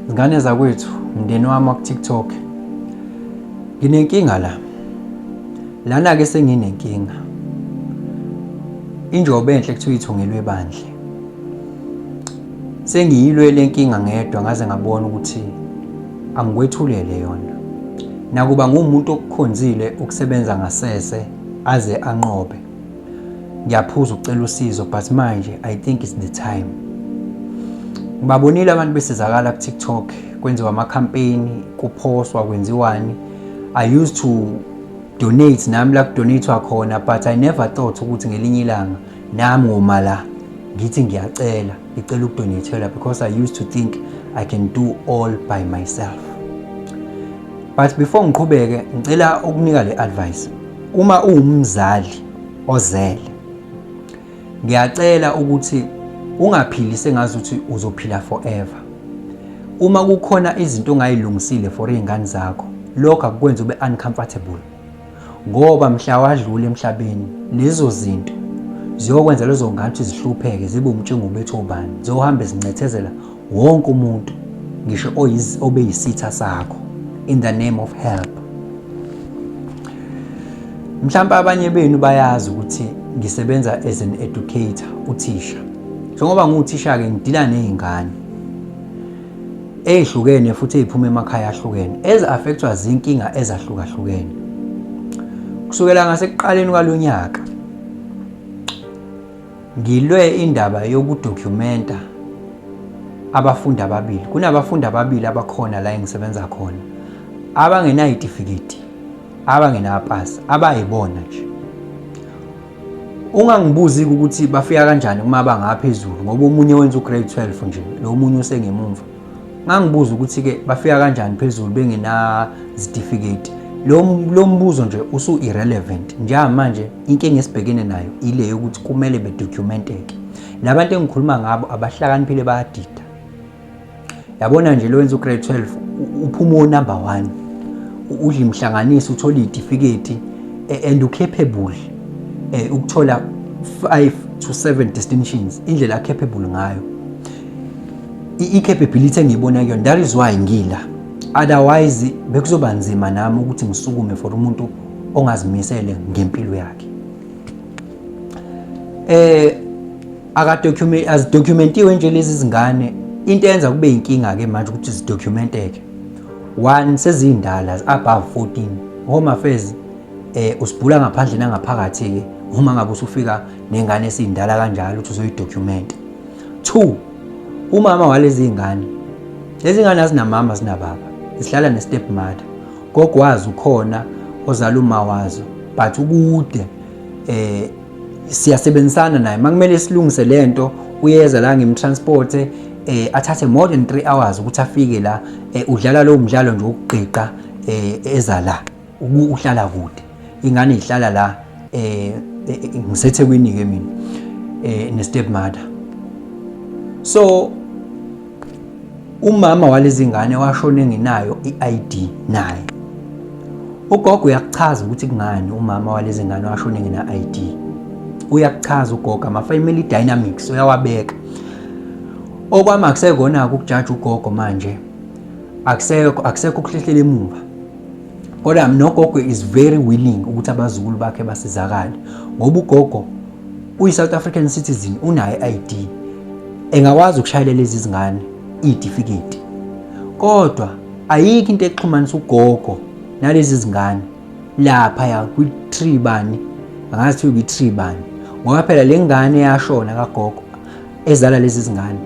Zingane zakwethu, mndeni wami ku TikTok. Nginenkinga la. Lana ke senginenkinga. Injobo enhle kuthiwa ithungelwe bandle. Sengiyilwe lenkinga ngedwa ngaze ngabona ukuthi angikwethulele yona. Nakuba ngumuntu okukhonzile ukusebenza ngasese aze anqobe. Ngiyaphuza ukucela usizo but manje I think it's the time. Ngibabonile abantu besizakala ku TikTok kwenziwa ama campaign, kuphostwa kwenziwani. I used to donate nami la kudonatewa khona but I never thought ukuthi ngelinye ilanga nami ngoma la ngithi ngiyacela ukudonatela because I used to think I can do all by myself. But before ngiqhubeke ngicela ukunika le advice. Uma uwumzali ozele ngiyacela ukuthi ungaphili sengazi ukuthi uzophila forever. Uma kukhona izinto ongayilungisile for izingane zakho, lokho akukwenza ube uncomfortable. Ngoba mhla wadlula emhlabeni, lezo zinto ziyokwenza lezo ngane ukuthi zihlupheke, zibe umtshingo bethu obani. Zohambe zincethezela wonke umuntu, ngisho obeyisitha sakho in the name of help. Mhlawumbe abanye benu bayazi ukuthi ngisebenza as an educator, uthisha. Njengoba nguthisha ke ngidila nezingane ezihlukene futhi eziphuma emakhaya ahlukene ezi-affectwa zinkinga ezahlukahlukene. Kusukela ngasekuqaleni kwalonyaka ngilwe indaba yokudocumenta abafundi ababili. Kunabafundi ababili abakhona la engisebenza khona abangena certificate, abangena pass, abayibona nje. Ungangibuzi ukuthi bafika kanjani kuma bangaphezulu ngoba umunye wenza ugrade 12 nje, lo munye usengemumva. Ngangibuza ukuthi ke bafika kanjani phezulu bengena certificate. Lo mbuzo nje usu irrelevant. Njengamanje inkinga esibhekene nayo ile yokuthi kumele bedocumenteke. Labantu engikhuluma ngabo abahlakaniphile bayadida. Yabona nje lo wenza ugrade 12 uphuma number 1. Udla imhlanganiso uthola certificate and ucapable ukuthola 5 to 7 distinctions. Indlela capable ngayo. I-capability engiyibona kuyona, that is why ngila. Otherwise bekuzoba nzima nami ukuthi ngisukume for umuntu ongazimisele ngempilo yakhe. Azidocumentiwe nje lezi zingane. Into eyenza kube inkinga ke manje ukuthi zidocumenteke. One, sezindala above 14. Home Affairs usibhula ngaphandle nangaphakathi ke uma ngabe usufika nengane esindala kanjalo ukuthi uzoyidocument. 2, umama walezi zingane. Lezi ngane azinamama zinababa. Zihlala ne stepmother. Gogwazi ukhona ozala uma wazo but ukude siyasebenzisana naye. Makumele silungise lento uyeza la ngimtransport athathe more than 3 hours ukuthi afike la udlala lo mdlalo nje ukugqiqa ezala uhlala kude. Ingane ihlala la ngisethekwini ke mina ne stepmother. So umama walezi ngane washone nginayo iID naye. Ugogo uyakuchaza ukuthi kungani umama walezi ngane washone ngina ID. Uyakuchaza ugogo ama family dynamics uyawabeka. Okwama akusekona ukujudge ugogo manje. Akusekho ukuhlehlela emuva. Kodwa nogogo is very willing ukuthi abazukulu bakhe basizakale. Ngoba ugogo uyi-South African citizen, unayo iID. Engakwazi ukushayela lezi zingane certificate. Kodwa ayikho into exhumanisa ugogo nalezi zingane lapha ya kwi-tree bani, angazi ukuthi kwi-tree bani. Ngoba phela le ngane yashona kagogo ezala lezi zingane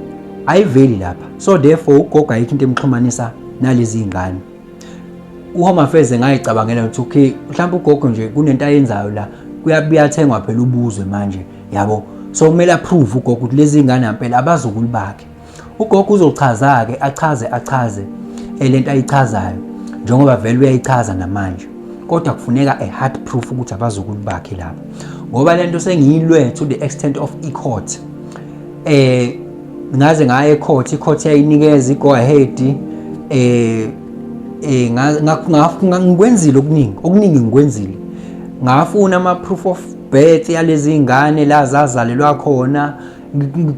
ayiveli lapha. So therefore ugogo ayikho into emxhumanisa nalezi zingane. Home Affairs ngayicabangela ukuthi okay, mhlawumbe ugogo nje kunento ayenzayo la, kuyathengwa phela ubuzwe manje, yabo. So kumele approve ugogo ukuthi lezi zingane impela abazukulu bakhe. Ugogo uzochaza ke achaze lento ayichazayo njengoba vele uyayichaza namanje. Kodwa kufuneka hard proof ukuthi abazukulu bakhe lapha. Ngoba lento sengiyilwe to the extent of court. Ngaze ngaye ecourt, icourt yayinikeza go ahead. Ngikwenzile okuningi ngikwenzile. Ngafuna ama proof of birth yalezi zingane la zazalelwa khona.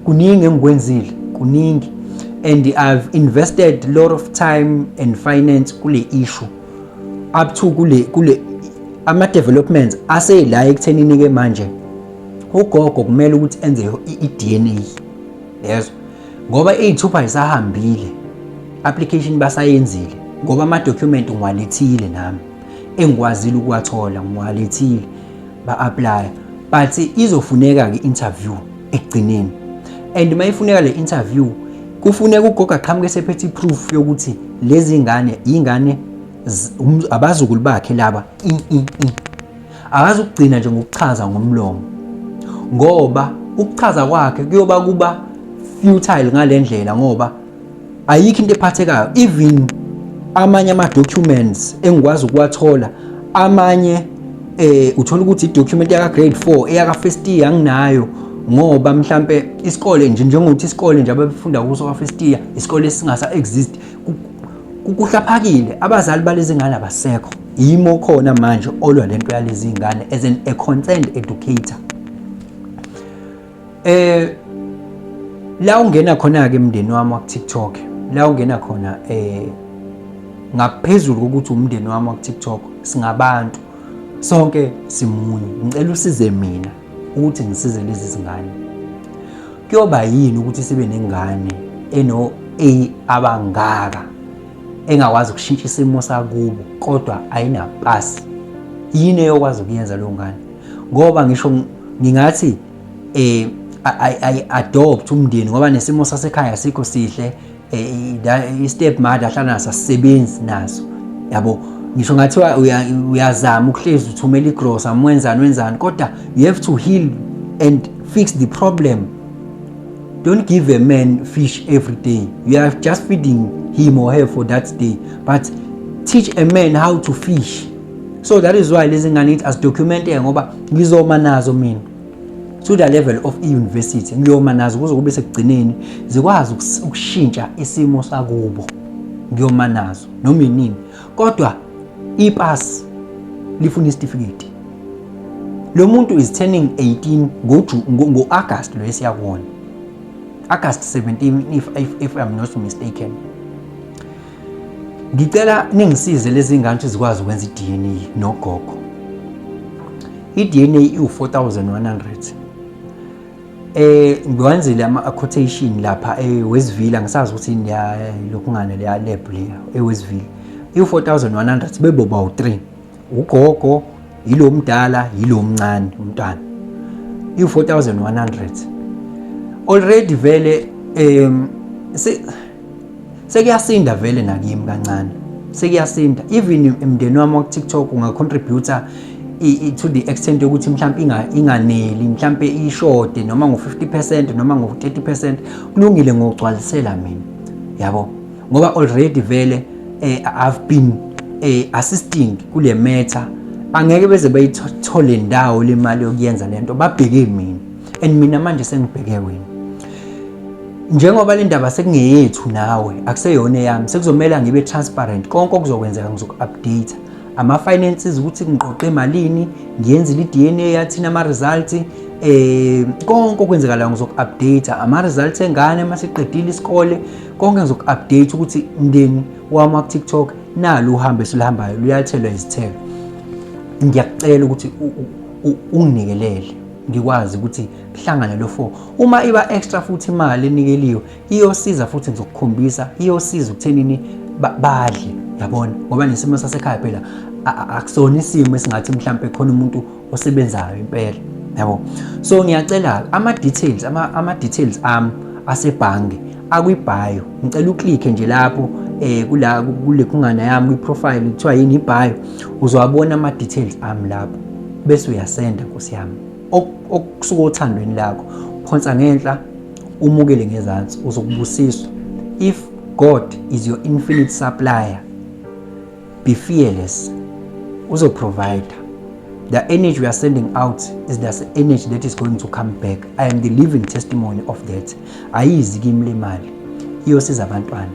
Kuningi engikwenzile, kuningi. and I've invested a lot of time and finance kule issue up to kule ama developments ase la ekuthenini ke manje ugogo kumele ukuthi enze i-DNA yezo ngoba i-Thupha isahambile application basayenzile ngoba ama document ngiwalethile nami engikwazile ukuwathola ngiwalethile ba apply but izofuneka ke interview ekugcineni and mayifuneka le interview kufuneka ugogo aqhamuke sephethe proof yokuthi lezi ingane abazukulu bakhe laba akazukugcina nje ngokuchaza ngomlomo ngoba ukuchaza kwakhe kuyoba kuba futile ngalendlela ngoba ayikho into ephathekayo even amanye ama documents engikwazi ukuwathola amanye uthola ukuthi i-document yaka grade 4 eyaka first year anginayo ngoba mhlambe isikole nje njengokuthi isikole nje abafunda kuso ka first year isikole singasa exist kuhlaphakile abazali balezi ngane abasekho yimo khona manje olwa lento yalezi ngane as a concerned educator la ungena khona ke emndeni wami wa TikTok la ungena khona ngaphezulu ukuthi umndeni wami wa TikTok singabantu sonke simunye ngicela usize mina ukuthi ngisize lezi zingane kuyoba yini ukuthi sibe nengane eno abangaka engakwazi ukushintsha isimo sakubo kodwa ayinapasi yini eyokwazi ukuyenza lo ngane ngoba ngisho ngingathi I adopt umndeni ngoba nesimo sasekhaya sikho sihle i-step mother ahlala naso asisebenzi naso yabo ngisho ngathiwa uyazama ukuhlezi uthumela igrosa wenzani kodwa you have to heal and fix the problem. Don't give a man fish every day. You are just feeding him or her for that day, but teach a man how to fish. So that is why lezi ngane as documente ngoba ngizoma nazo mina to the level of university ngiyoma nazo kuze kube sekugcineni zikwazi ukushintsha isimo sakubo ngiyoma nazo noma inini kodwa ipass lifuna certificate. Lo muntu is turning 18 ngo August lo esiyakona August 17 if I'm not mistaken. Ngicela ningisize lezi ngane ukuthi zikwazi ukwenza iDNA nogogo. iDNA u4100. Ngiwenzile ama quotation lapha eWestville ngisazi ukuthi niya lokungane leya lab leya eWestville. u4100 beboba u3. Ugogo yilo mdala yilo mncane umntwana. u4100. Already vele sekuyasinda vele nakimi kancane. Sekuyasinda even emndeni wami wa TikTok ungacontributor to the extent yokuthi mhlawumbe inganeli mhlawumbe ishort noma ngo50% noma ngo30% kulungile ngokugcwalisela mina yabo ngoba already vele I've been assisting kule matter angeke beze bayithole ndawo le mali yokuyenza lento babheke mina and mina manje sengibheke wena njengoba le ndaba sekungeyethu nawe akuseyona yami sekuzomela ngibe transparent konke okuzokwenzeka ngizoku-update ama finances ukuthi ngiqoqe malini ngiyenze iDNA yathina ama results konke okwenzeka la ngizoku-update ama results engane masiqedile isikole konke ngizoku-update ukuthi mndeni wami wa TikTok nalo uhambe siluhambayo luyathelwa izithelo. Ngiyakucela ukuthi unginikelele ngikwazi ukuthi kuhlangane lo 4 uma iba extra futhi imali enikeliwe iyosiza futhi ngizokukhombisa iyosiza ukuthenini badle yabona ngoba nesimo sasekhaya phela akusona isimo esingathi mhlawumbe khona umuntu osebenzayo impela yabo. So ngiyacela ama details asebhange akwi-bio ngicela uklik nje lapho kule khungana yami kwi-profile kuthiwa yini i-bio uzowabona ama details lapho bese uyasenda Nkosi yami okusuka othandweni lakho phonsa ngenhla umukele ngezansi uzokubusiswa. If God is your infinite supplier, be fearless, uzoprovide. The energy we are sending out is the energy that is going to come back. I am the living testimony of that. Ayizi kimi le mali iyosiza abantwana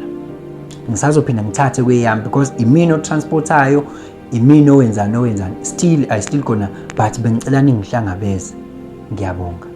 ngisazophinda ngithathe kweyami because imino transportayo imino wenzani still I still gonna but bengicela ningihlangabeze. Ngiyabonga.